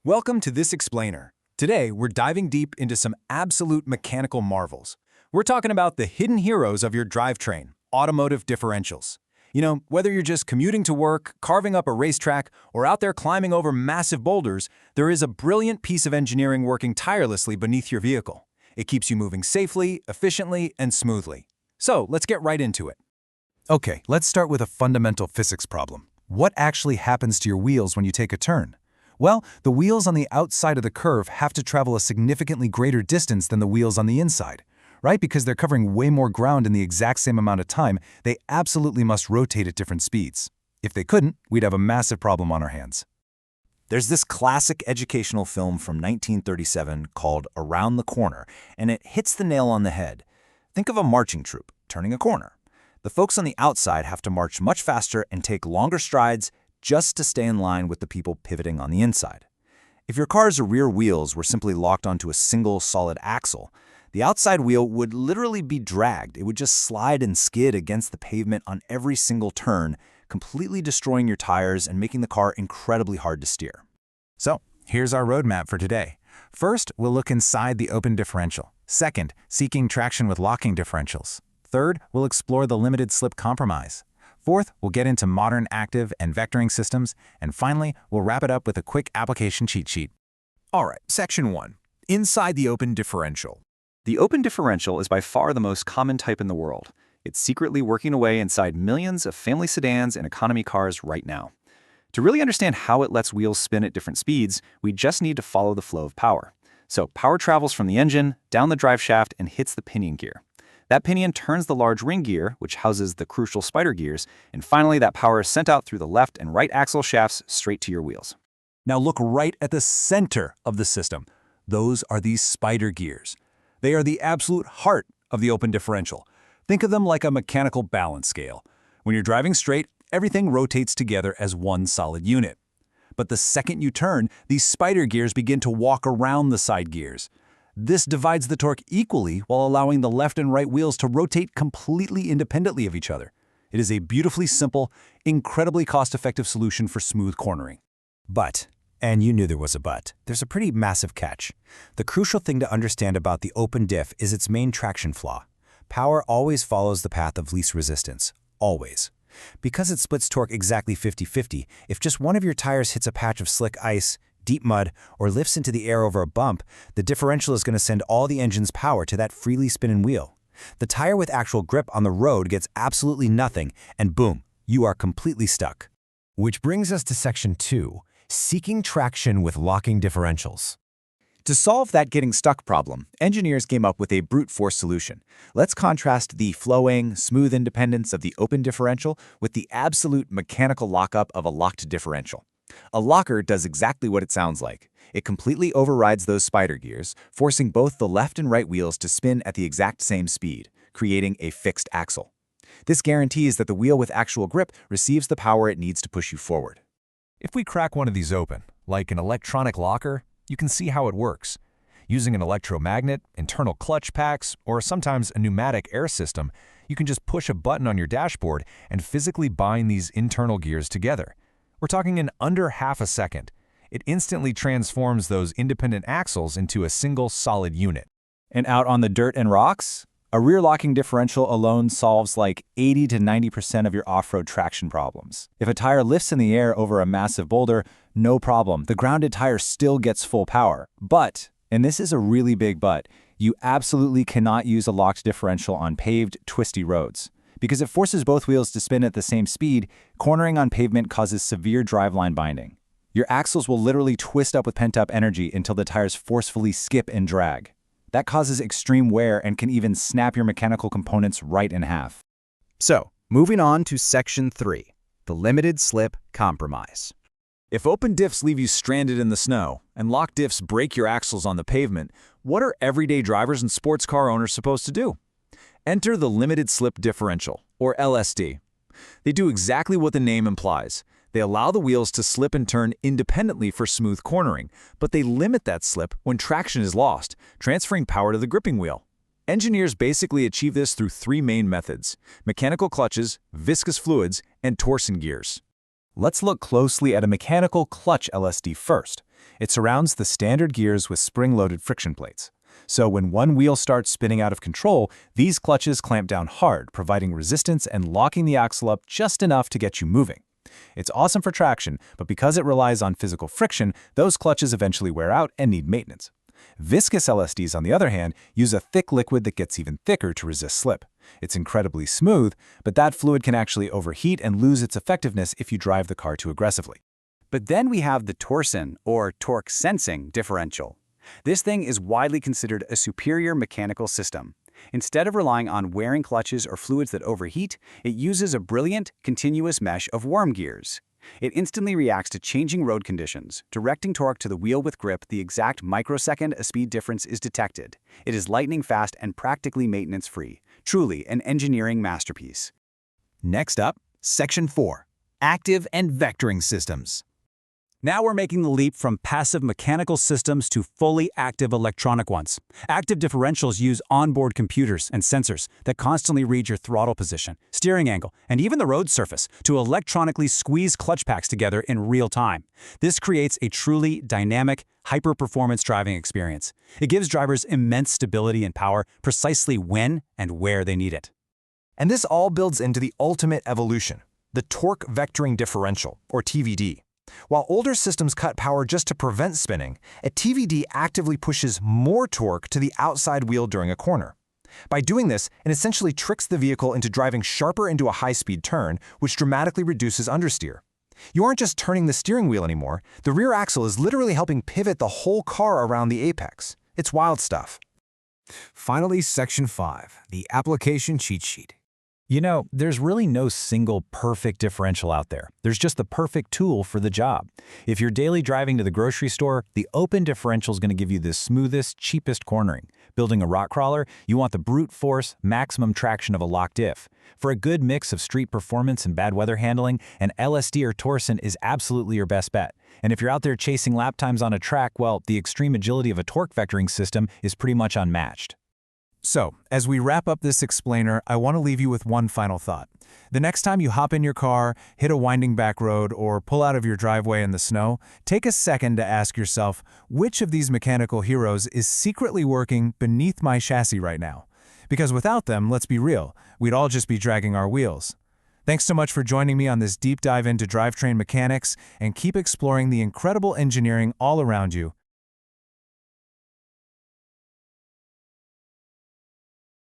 Welcome to This Explainer. Today, we're diving deep into some absolute mechanical marvels. We're talking about the hidden heroes of your drivetrain, automotive differentials. Whether you're just commuting to work, carving up a racetrack, or out there climbing over massive boulders, there is a brilliant piece of engineering working tirelessly beneath your vehicle. It keeps you moving safely, efficiently, and smoothly. So, let's get right into it. Okay, let's start with a fundamental physics problem. What actually happens to your wheels when you take a turn? Well, the wheels on the outside of the curve have to travel a significantly greater distance than the wheels on the inside, right? Because they're covering way more ground in the exact same amount of time, they absolutely must rotate at different speeds. If they couldn't, we'd have a massive problem on our hands. There's this classic educational film from 1937 called Around the Corner, and it hits the nail on the head. Think of a marching troop turning a corner. The folks on the outside have to march much faster and take longer strides just to stay in line with the people pivoting on the inside. If your car's rear wheels were simply locked onto a single solid axle, the outside wheel would literally be dragged. It would just slide and skid against the pavement on every single turn, completely destroying your tires and making the car incredibly hard to steer. So, here's our roadmap for today. First, we'll look inside the open differential. Second, seeking traction with locking differentials. Third, we'll explore the limited slip compromise. Fourth, we'll get into modern active and vectoring systems. And finally, we'll wrap it up with a quick application cheat sheet. All right, Section 1. Inside the open differential. The open differential is by far the most common type in the world. It's secretly working away inside millions of family sedans and economy cars right now. To really understand how it lets wheels spin at different speeds, we just need to follow the flow of power. So power travels from the engine, down the drive shaft, and hits the pinion gear. That pinion turns the large ring gear, which houses the crucial spider gears, and finally that power is sent out through the left and right axle shafts straight to your wheels. Now look right at the center of the system. Those are these spider gears. They are the absolute heart of the open differential. Think of them like a mechanical balance scale. When you're driving straight, everything rotates together as one solid unit. But the second you turn, these spider gears begin to walk around the side gears. This divides the torque equally while allowing the left and right wheels to rotate completely independently of each other. It is a beautifully simple, incredibly cost-effective solution for smooth cornering. But, and you knew there was a but, there's a pretty massive catch. The crucial thing to understand about the open diff is its main traction flaw. Power always follows the path of least resistance. Always. Because it splits torque exactly 50-50, if just one of your tires hits a patch of slick ice, deep mud, or lifts into the air over a bump, the differential is going to send all the engine's power to that freely spinning wheel. The tire with actual grip on the road gets absolutely nothing, and boom, you are completely stuck. Which brings us to Section 2, seeking traction with locking differentials. To solve that getting stuck problem, engineers came up with a brute force solution. Let's contrast the flowing, smooth independence of the open differential with the absolute mechanical lockup of a locked differential. A locker does exactly what it sounds like. It completely overrides those spider gears, forcing both the left and right wheels to spin at the exact same speed, creating a fixed axle. This guarantees that the wheel with actual grip receives the power it needs to push you forward. If we crack one of these open, like an electronic locker, you can see how it works. Using an electromagnet, internal clutch packs, or sometimes a pneumatic air system, you can just push a button on your dashboard and physically bind these internal gears together. We're talking in under half a second. It instantly transforms those independent axles into a single solid unit. And out on the dirt and rocks, a rear locking differential alone solves like 80 to 90% of your off-road traction problems. If a tire lifts in the air over a massive boulder, no problem. The grounded tire still gets full power. But, and this is a really big but, you absolutely cannot use a locked differential on paved, twisty roads. Because it forces both wheels to spin at the same speed, cornering on pavement causes severe driveline binding. Your axles will literally twist up with pent-up energy until the tires forcefully skip and drag. That causes extreme wear and can even snap your mechanical components right in half. So, moving on to Section 3, the limited slip compromise. If open diffs leave you stranded in the snow and locked diffs break your axles on the pavement, what are everyday drivers and sports car owners supposed to do? Enter the limited slip differential, or LSD. They do exactly what the name implies. They allow the wheels to slip and turn independently for smooth cornering, but they limit that slip when traction is lost, transferring power to the gripping wheel. Engineers basically achieve this through three main methods: mechanical clutches, viscous fluids, and torsion gears. Let's look closely at a mechanical clutch LSD first. It surrounds the standard gears with spring-loaded friction plates. So when one wheel starts spinning out of control, these clutches clamp down hard, providing resistance and locking the axle up just enough to get you moving. It's awesome for traction, but because it relies on physical friction, those clutches eventually wear out and need maintenance. Viscous LSDs, on the other hand, use a thick liquid that gets even thicker to resist slip. It's incredibly smooth, but that fluid can actually overheat and lose its effectiveness if you drive the car too aggressively. But then we have the torsion, or torque sensing, differential. This thing is widely considered a superior mechanical system. Instead of relying on wearing clutches or fluids that overheat, it uses a brilliant, continuous mesh of worm gears. It instantly reacts to changing road conditions, directing torque to the wheel with grip the exact microsecond a speed difference is detected. It is lightning fast and practically maintenance-free. Truly an engineering masterpiece. Next up, Section 4, Active and Vectoring Systems. Now we're making the leap from passive mechanical systems to fully active electronic ones. Active differentials use onboard computers and sensors that constantly read your throttle position, steering angle, and even the road surface to electronically squeeze clutch packs together in real time. This creates a truly dynamic, hyper-performance driving experience. It gives drivers immense stability and power precisely when and where they need it. And this all builds into the ultimate evolution, the torque vectoring differential, or TVD. While older systems cut power just to prevent spinning, a TVD actively pushes more torque to the outside wheel during a corner. By doing this, it essentially tricks the vehicle into driving sharper into a high-speed turn, which dramatically reduces understeer. You aren't just turning the steering wheel anymore, the rear axle is literally helping pivot the whole car around the apex. It's wild stuff. Finally, Section 5, the application cheat sheet. You know, there's really no single perfect differential out there. There's just the perfect tool for the job. If you're daily driving to the grocery store, the open differential is going to give you the smoothest, cheapest cornering. Building a rock crawler, you want the brute force, maximum traction of a locked diff. For a good mix of street performance and bad weather handling, an LSD or torsion is absolutely your best bet. And if you're out there chasing lap times on a track, well, the extreme agility of a torque vectoring system is pretty much unmatched. So, as we wrap up this explainer, I want to leave you with one final thought. The next time you hop in your car, hit a winding back road, or pull out of your driveway in the snow, take a second to ask yourself, which of these mechanical heroes is secretly working beneath my chassis right now? Because without them, let's be real, we'd all just be dragging our wheels. Thanks so much for joining me on this deep dive into drivetrain mechanics, and keep exploring the incredible engineering all around you.